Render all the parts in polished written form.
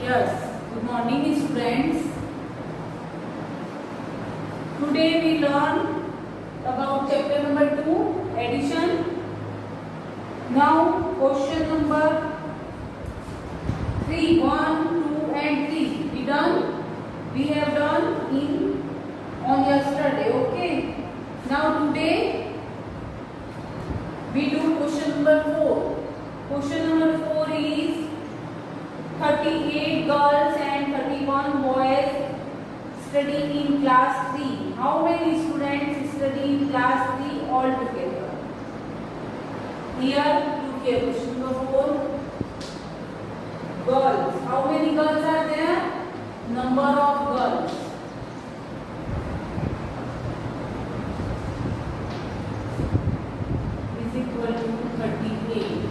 Yes, good morning students. Today we learn about chapter number 2, addition. Now question number 3, 1, 2 and 3 we done. We have done on yesterday, okay. Now today we do question number 4. Question number 4 is 38 girls and 31 boys study in class 3. How many students study in class 3 altogether? Here, look here, question number 4. Girls. How many girls are there? Number of girls. Is equal to 38.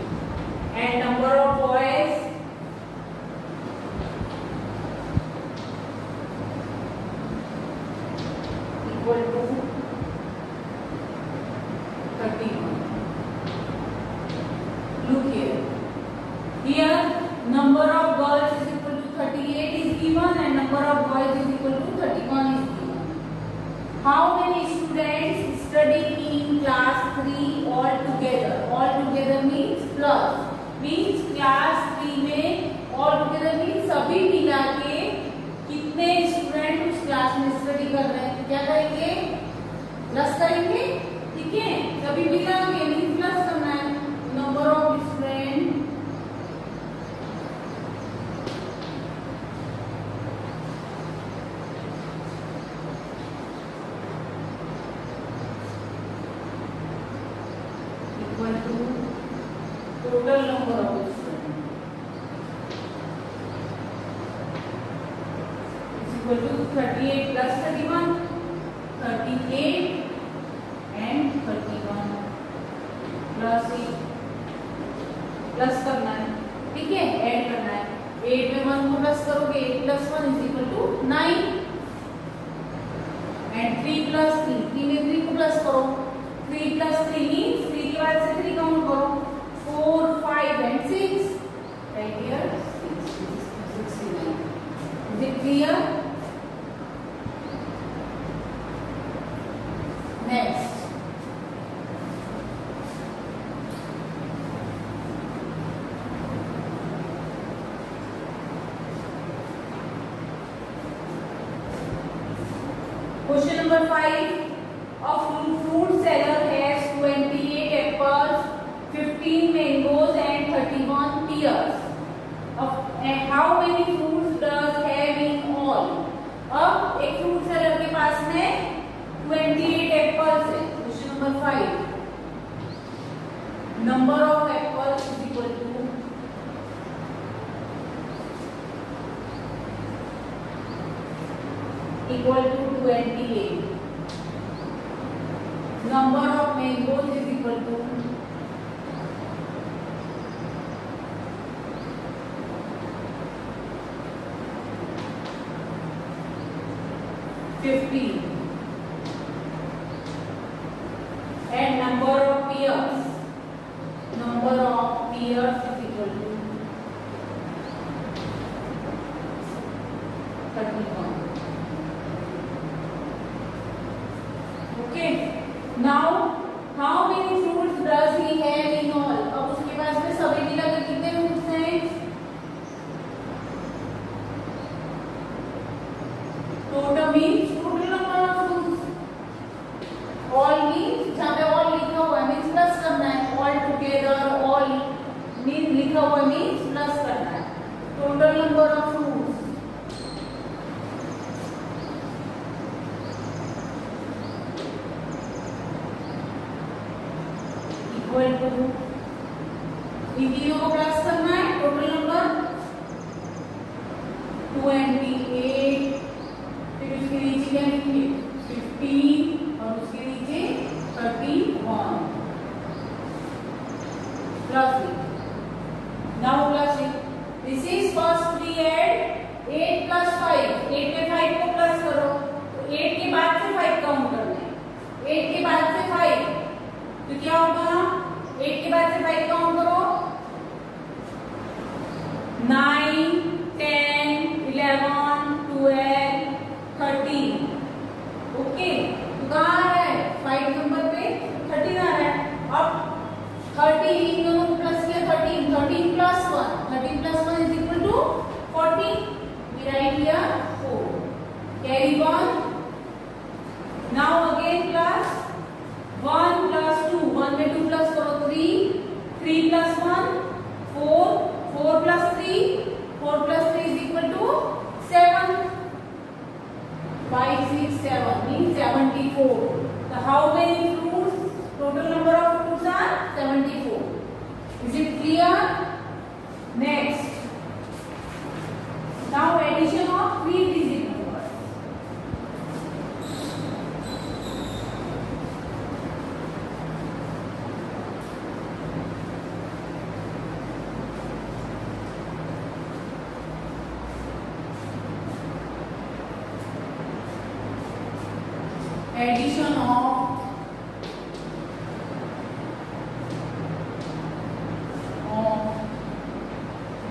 And number of boys? Equal to 31. Look here. Here number of girls is equal to 38 is given and number of boys is equal to 31 is given. How many students study in class 3 all together? All together means plus. Means class 3 में all together means सभी मिला के कितने student उस class में study कर रहे हैं? क्या करेंगे? प्लस करेंगे, ठीक है? सभी मिला के मीन प्लस करना है. Number of student equal to total number of student is equal to 38 plus 31. 38 and 31 plus 8 plus करना है, ठीक है? ऐड करना है. 8 में 1 को प्लस करोगे 8 plus 1 is equal to 9 and 3 plus 3 3 में 3 को प्लस करो. 3 प्लस 3 मींस 3 के बाद से 3 काउंट करो. 4 5 and 6 right here 69. Is it clear? Next. Question number 5. A fruit seller has 28 apples, 15 mangoes and 31 pears. And how many fruits does have in all? अब एक fruit seller के पास में 28 apples है. Question number 5. Number of apples is equal to $28. Number of mangoes is equal to 15. And number of pears is equal to 31. Okay. Now, how many fruits does he have in all? अब उसके पास में सभी मिला के कितने fruits हैं? Total means total number of fruits. All means जहाँ पे all लिखा हुआ है means plus करना है. All together all means लिखा हुआ means plus करना है. Total number of fruits equal to इन तीनों को प्लस करना है. Total number 28. फिर उसके नीचे क्या लिखेंगे? 15 और उसके नीचे 31 plus 8. Now plus 8. This is first we add 8 plus 5. 8 में 5 को प्लस करो तो 8 के बाद से 5 काउंट करना है. 8 के बाद से 5 तो क्या होगा? 8 के बाद से 5 काउंट करो. 9 10 4 plus 3. 4 plus 3 is equal to 7. 5, 6, 7 means 74. So how many fruits? Total number of fruits are 74. Is it clear? Next. Now addition of 3-digit numbers. Addition of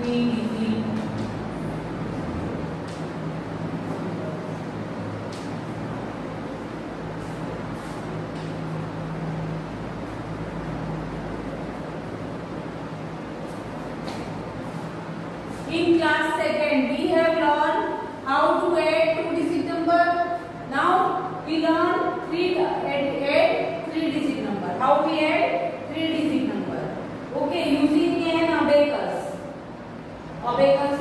three-digit in class second we have learned how to add 2-digit number. Now we learn add 3-digit number. How we add 3-digit number? Okay, using an abacus. Abacus.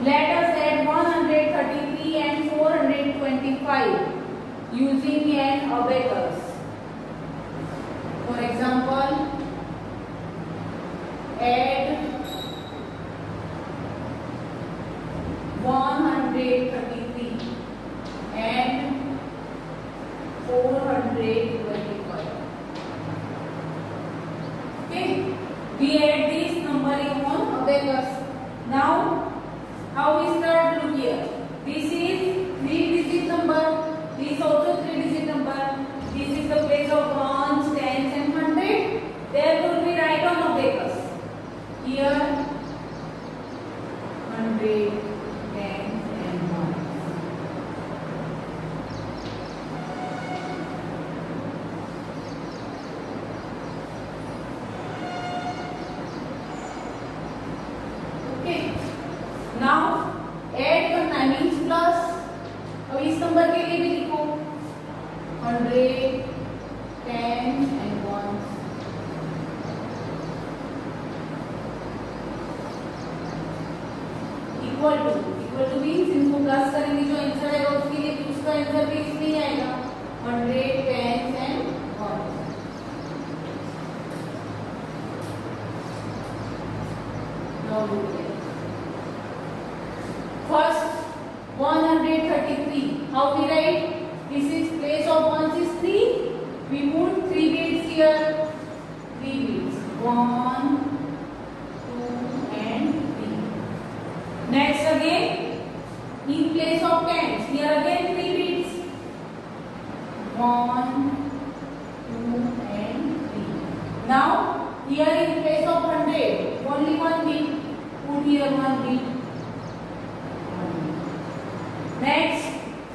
Let us add 133 and 425 using an abacus. For example, add 133 and 425. Okay, we add this number in on abacus. Now how we start? Look here. This is 3-digit number. This is also 3-digit number. This is the place of ones, tens, and 100. Therefore, we write on abacus. Here, 100, tens, and ones. Okay. Now add करना है means plus. अब इस number के लिए भी लिखो 100, 10 and 1 equal to means इनको plus करेंगे जो आंसर आएगा उसके लिए भी उसका आंसर भी इसमें ही आएगा 100, 10 and 1. Now look here. First 133. How we write? This is place of ones is 3. We put 3 beads here. 3 beads. 1, 2 and 3. Next again in place of tens. Here again 3 beads. 1, 2 and 3. Now here in place of 100 only 1 bead. Put here 1 bead. Next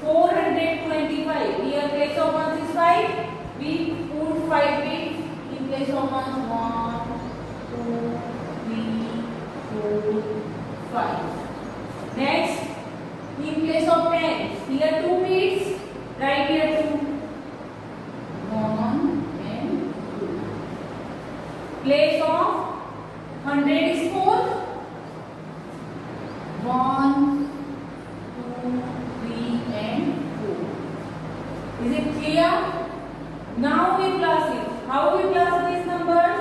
425. Here place of ones is 5. We put 5 beads in place of ones. 1, 2, 3, 4, 5. Next in place of tens. Here 2 beads. Right here 2. 1 and 2. Place of 100 is 4. 1, 2, 3 and 4. Is it clear? Now we plus it. How we plus these numbers?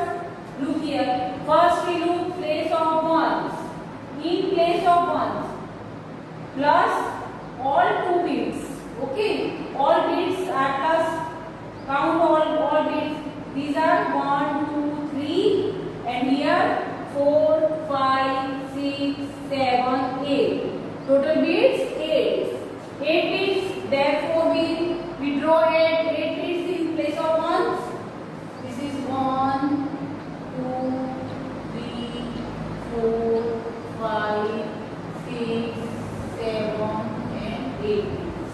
Look here. First we look place of ones. In place of ones. Plus all 2 beads. Okay. All beads are plus. Count all beads. These are 1, 2, 3 and here 4, 5, 6, 7, 8. Total beads 8. 8 beads. Therefore we draw 8 beads in place of ones. This is 1, 2, 3, 4, 5, 6, 7 and 8 beads.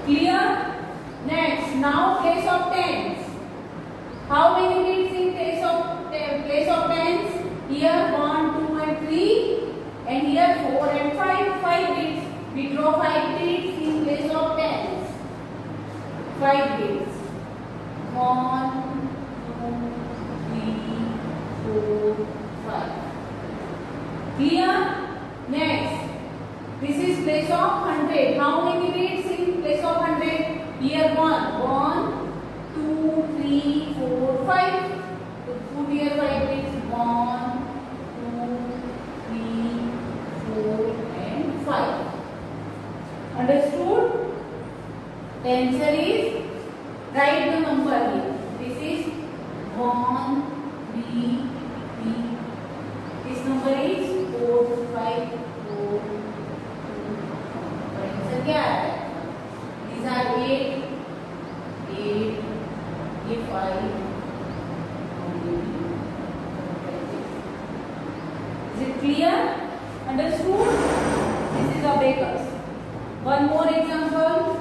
Clear? Next, now place of tens. How many beads in place of tens? Here 1, 2 and Clear? Next, this is place of 100. How many bits in place of 100? Here 1, 1, 2, 3, 4, 5. So put here 5 bits. 1, 2, 3, 4, and 5. Understood? The answer is, write the number here. This is 1, 3, 3. This number is 4, 5, 4, 2. और answer क्या है? These are 8, 8, ये 5. Is it clear? Understood? This is abacus. One more example.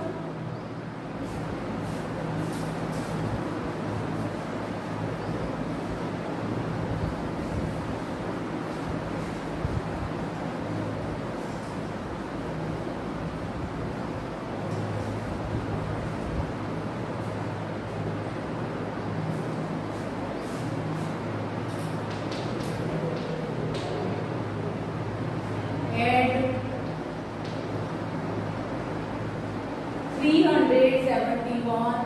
Add 371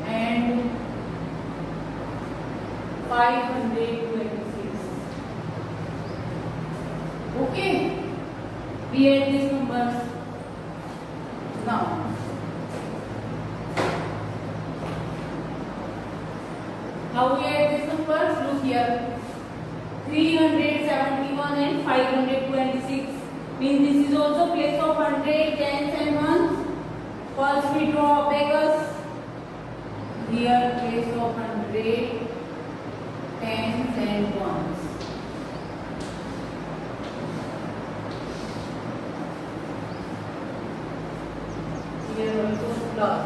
and 526. Okay, we add these numbers now. How we add these numbers? Look here. 371 and 526 means this is also place of 100, tens and ones. First we draw abacus. Here place of 100, tens and ones. Here also plus.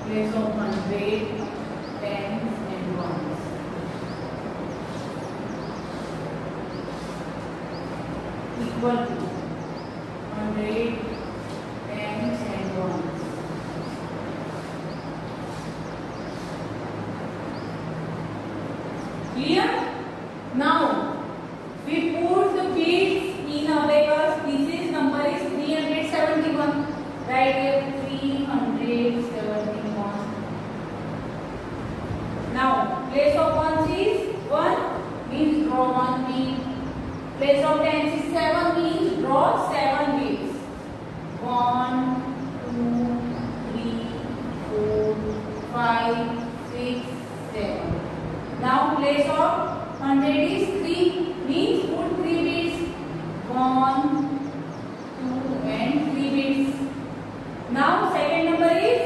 Place of 100, tens and ones. Equal to 100, tens and ones. Clear? Now we put the beads in abacus. This is number is 371. Write here 371. Now place of ones is 1 means draw 1 bead. Place of tens is 7 means draw 7 beads. 1, 2, 3, 4, 5, 6, 7. Now place of 100 is 3 means put 3 beads. 1, 2 and 3 beads. Now second number is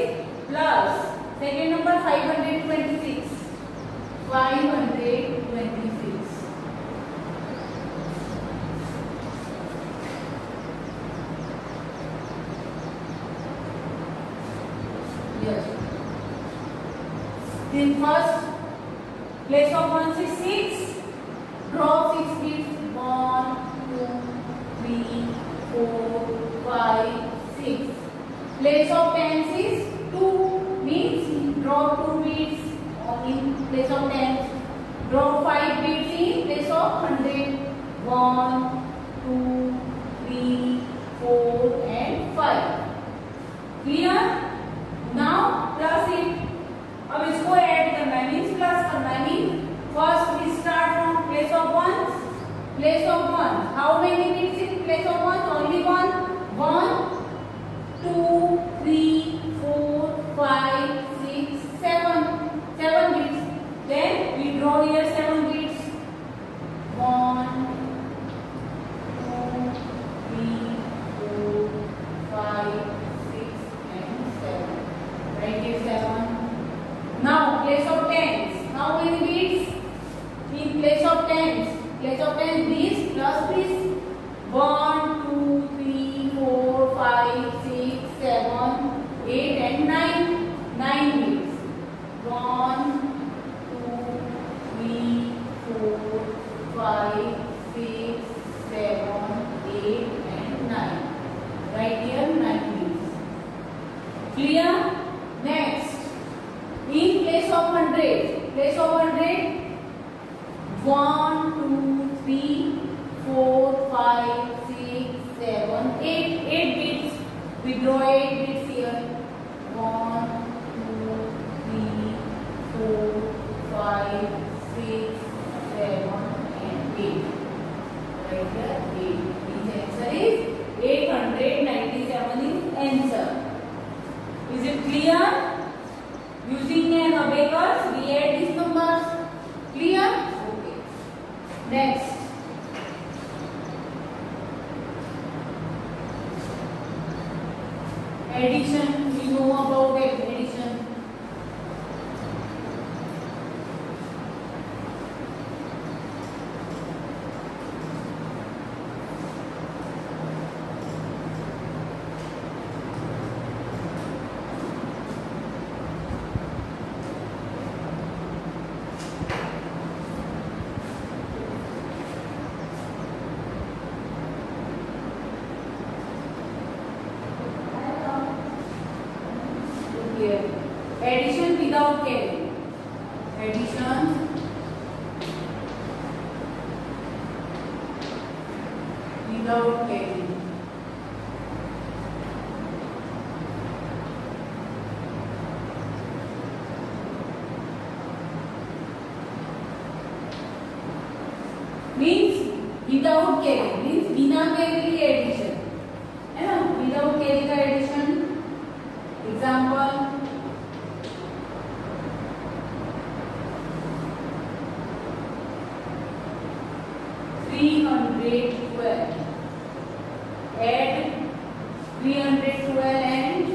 plus. Second number 526. 526. Yes. Then first place of ones is 6. Draw 6 beads. 1, 2, 3, 4, 5, 6. Place of tens is 2 means draw 2 beads in place of tens. Draw 5 beads in place of 100. 1, 2, 3, 4 and 5. Clear? Now plus it. अब इसको add करना है means plus करना है means first we start from place of ones. Place of one. How many bits in place of one? Only one. 1, 2, 3, 4, 5, 6, 7. 7 bits. Then we draw here 7 bits. 1, 2, 3, 4, 5, 6 and 7. Right here 7. Now place of tens. How many bits? In place of tens. Place of tens, these plus this. 1, 2, 3, 4, 5, 6, 7, 8 and 9. 9 bits. 1, 2, 3, 4, 5, 6, 7, 8 and 9. Right here 9 bits. Clear? Next. In place of 100. Place of 100. 1, 2, 3, 8 bits. We draw 8 bits here. 1, 2, 3, 4, 5, 6, 7, and 8. Right here, 8. His answer is 897 is answer. Is it clear? Using an abacus, we add these numbers. Clear? Okay. Next. Addition. We know about addition. Addition without carry. Addition without carry. Means without carry. Means बिना carry की addition है ना. Without carry का addition. Example. Add 312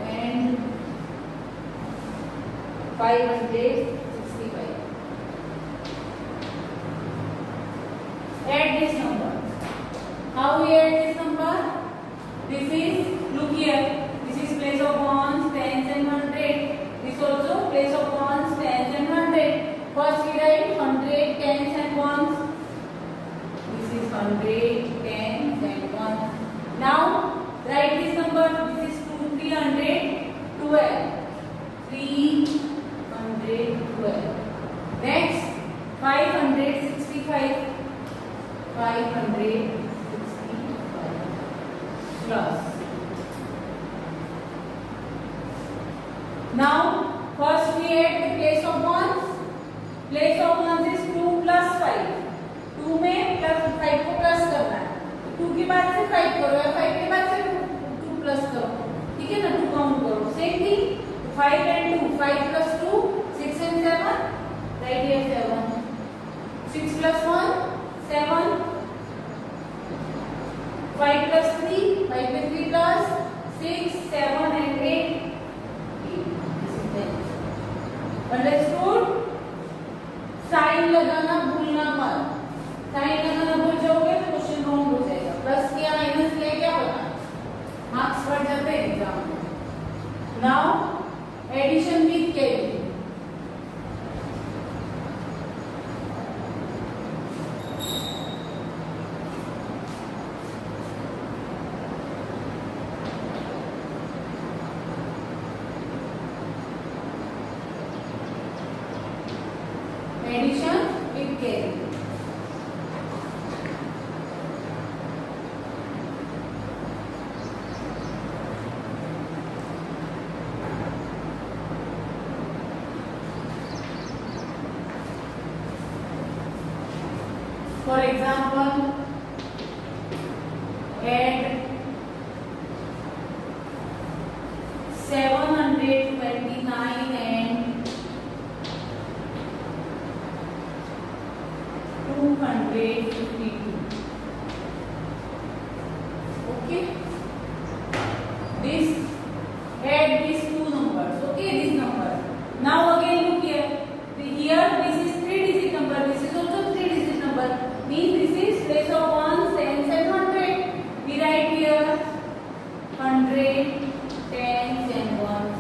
and 565. Add this number. How we add this number? This is, look here, this is place of ones, tens and 100. This also place of ones, tens and 100. First we write 100, tens and ones. This is 100, tens and ones. Now write this number. This is 312. 312. Next 565. 565 plus. Now first we add the place of ones. Place of ones is 2 plus 5. 2 में plus 5 को plus करना है. 2 के बाद से 5 करो या 5 के बाद से 2 प्लस करो. ठीक है ना. 2 काउंट करो. Same thing. 5 and 2. 5 plus 2. 6 and 7. Right here 7. 6 plus 1. 7. 5 plus 3. 5 with 3 plus 6, 7 and 8. This is 10. Understood? Sign लगाना भूलना मत. साइन लगाना भूल जाओगे तो क्वेश्चन रॉन्ग हो जाएगा. प्लस किया माइनस किया क्या पता, मार्क्स बढ़ जाते हैं एग्जाम में. Now addition with carry. Addition with carry. For example, add 729 and 252. Okay. This, add these two numbers. Okay, this number. Now again look here. Here this is 3-digit number. This is also 3-digit number. Means this is place of ones, tens and 100. We write here 100, tens and ones.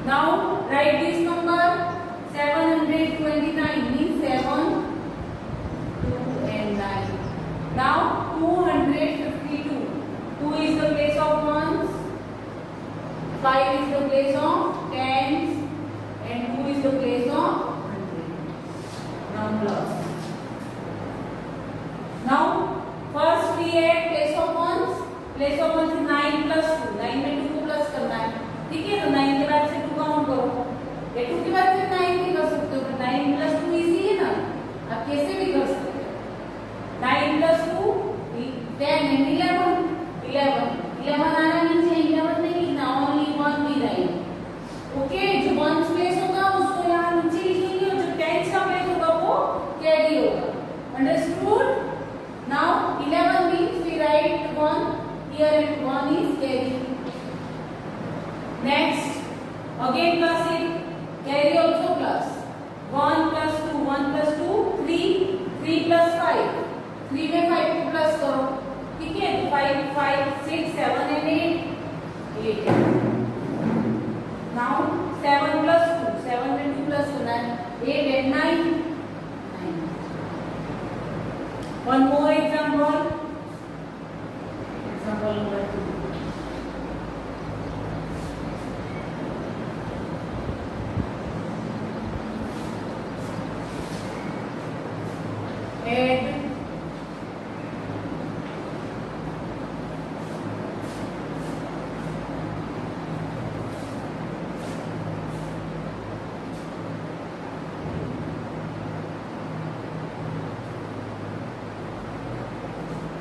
Now write this number. 729 means 7. Now 252. 2 is the place of ones. 5 is the the place of tens and 2 is the place of 100. Now plus. Now first we add place of ones. Place of ones is 9 plus 2. 9 में 2 को plus करना है, ठीक है? तो 9 के बाद से 2 काउंट करो, ये 2 के बाद फिर 9 भी कर सकते हो, 9 प्लस 2 इजी है ना, आप कैसे भी कर सकते हो। 9 प्लस 2 10 and 11 आना नहीं चाहिए, 11 नहीं लिखना, ओनली 1 भी राइट। ओके, जो वंस प्लेस होगा उसको यहाँ नीचे लिखेंगे और जो टेंस का प्लेस होगा वो कैरी होगा। Understood? Now 11 means we write 1 here and 1 is carry. Next, again plus it, carry also plus. 1 plus 2, 1 plus 2, 3, 3 plus 5. 3 में 5 को प्लस करो, ठीक है? 5, 5, 6, 7 and 8, 8. Now 7 plus 2, 7 में 2 प्लस करना है, 8 and 9, 9. One more example. Example number 2. Add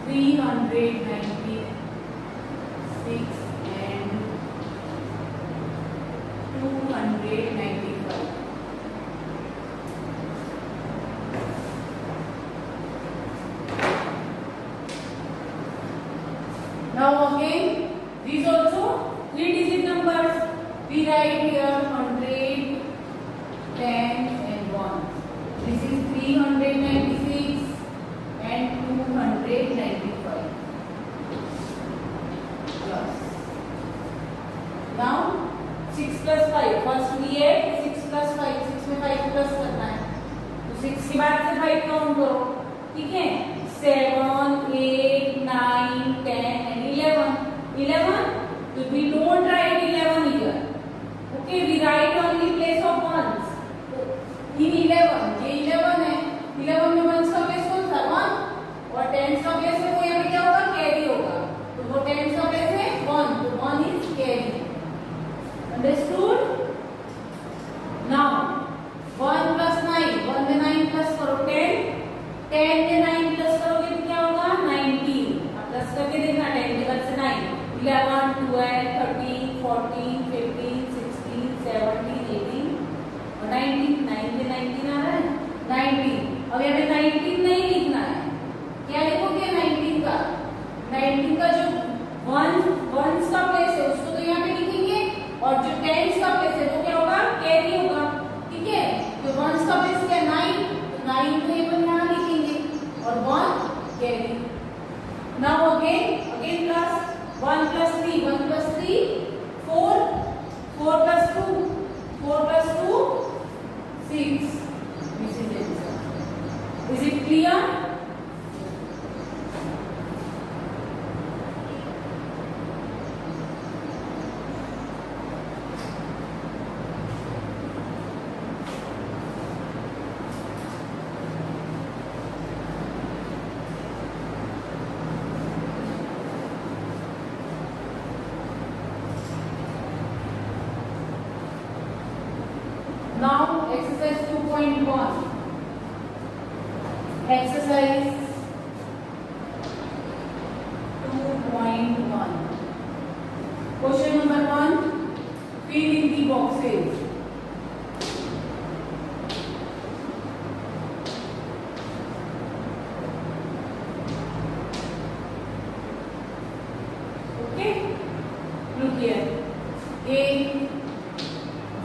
396 and 295. Now again, these also 3-digit numbers. We write here 100, 10 and 1. This is 396 and 295. Plus. Now 6 plus 5. First we add 6 plus 5. 6 में 5 plus करना है, तो 6 के बाद से 5 काउंट करो, ठीक है? 7, 8, 9, 10 and 11. 11. So we don't write 11 here. Okay, we write only place of ones. In 11, ये 11 है. 11 में ones का place कौन सा? 1 और tens का place है वो यहाँ पे क्या होगा? Carry होगा. तो वो tens का place है 1, तो 1 is carry. Understood? Now 1 plus 9, 1 में 9 plus करो 10, 10 में 9 plus करोगे तो क्या होगा? 19. अब प्लस करके देखना, 10 के बाद से 9, 11, 12, 13, 14, 15, 16, 17, 18 और 19. 9 में 19 आ रहा है, 19. अब यहाँ पे 19 नहीं लिखना है, क्या लिखोगे? 19 का, 19 का जो वंस का प्लेस है उसको तो यहाँ पे लिखेंगे और जो टेंस का प्लेस है वो क्या होगा? कैरी होगा, ठीक है? तो वंस का प्लेस क्या? 9, तो 9 को ये यहाँ लिखेंगे और 1 carry. Now again plus 1 plus 3, 1 plus 3, 4, 4 plus 2, 4 plus 2, 6. This is answer. Is it clear? Now exercise 2.1. Exercise 2.1. Question number 1. Fill in the boxes. Okay. Look here. A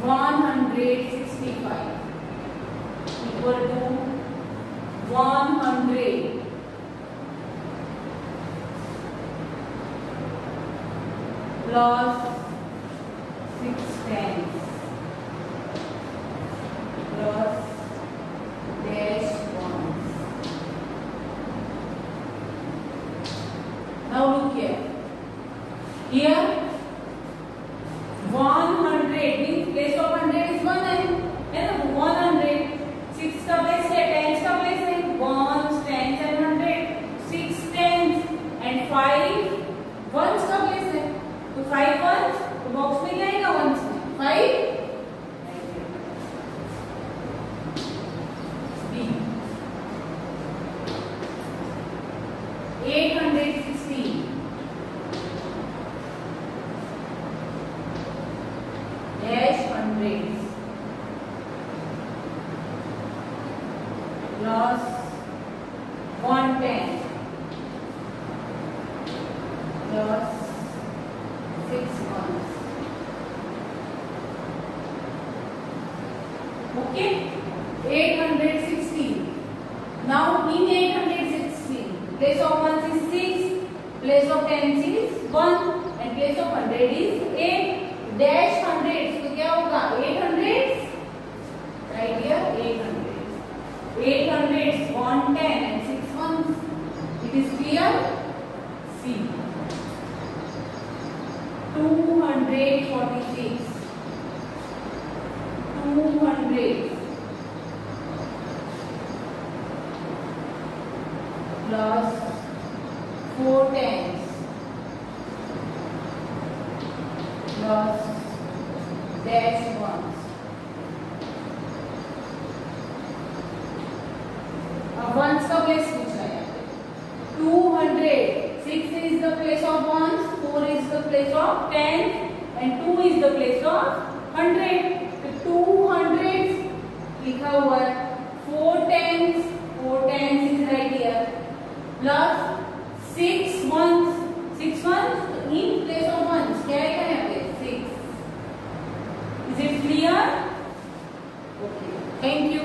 165 equal to 100 plus 6 tens plus dash 1s. Now look here. Here 100 100 means place of 100 is 1 है ना, 100. 6 का place है, 10 का place है, 1s 10s and 100. 6 10s and 5 1s का place है, तो 5 1s तो बॉक्स में क्या आएगा 1s में 5. B 816 dash hundreds plus 110 plus 6 ones. Okay, 816. Now in 816, place of ones is 6, place of tens is 1, and place of 100 is 8. Dash hundreds, तो क्या होगा 800s, right here 800s. 800s 110 and 6 ones. It is clear. C 246 200 plus 4 tens plus dash ones. अब ones का place पूछ रहा है. 200, 6 is the place of ones, 4 is the place of tens, and 2 is the place of 100. तो 200 लिखा हुआ है, 4 tens is right here, plus 6 ones in place of ones क्या आएगा यहाँ पे 6. Is it clear? Okay. Thank you.